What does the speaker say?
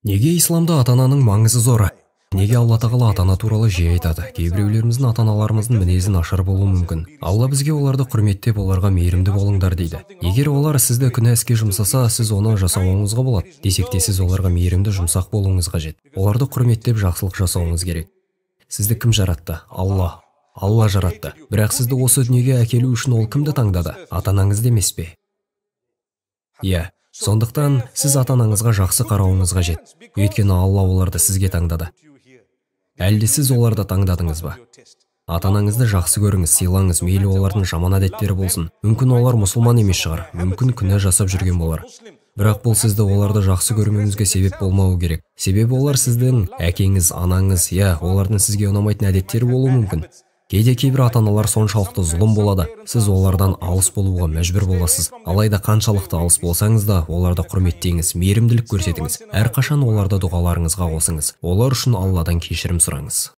Неге исламда ата-ананың маңызы зор? Неге Алла тағала ата-ана туралы жиі айтады? Кейбіреулеріміздің ата-аналарымыздың мінезі нашар болуы мүмкін. Алла бізге оларды құрметтеп, оларға мейірімді болыңдар дейді. Егер олар сізді күнә іске жұмсаса, сіз оны жасауыңызға болады. Десек те сіз оларға мейірімді, жұмсақ болуыңыз қажет. Оларды құрметтеп, жақсылық жасауыңыз керек. Сізді кім жаратты? Алла. Алла жаратты. Бірақ сізді осы дүниеге әкелу үшін ол кімді таңдады? Ата-анаңызды емес пе? Иә. Сондықтан сіз ата-анаңызға жақсы қарауыңыз қажет. Өйткені Алла оларды сізге таңдады. Әлде сіз оларды таңдадыңыз ба? Ата-анаңызды жақсы көріңіз, сыйлаңыз, мейлі олардың жаман әдеттері болсын. Мүмкін олар мұсылман емес шығар, мүмкін күнә жасап жүрген болар. Бірақ бұл сізді оларды жақсы көрмеуіңізге себеп болмауы керек. Себебі олар сіздің әкеңіз, анаңыз, олардың сізге ұнамайтын әдеттері болуы мүмкін. Кейде кейбір ата-аналар соншалықты зұлым болады, сіз олардан алыс болуға мәжбүр боласыз. Алайда қаншалықты алыс болсаңыз да, оларды құрметтеңіз, мейірімділік көрсетіңіз. Әрқашан оларды дұғаларыңызға қосыңыз. Олар үшін Алладан кешірім сұраңыз.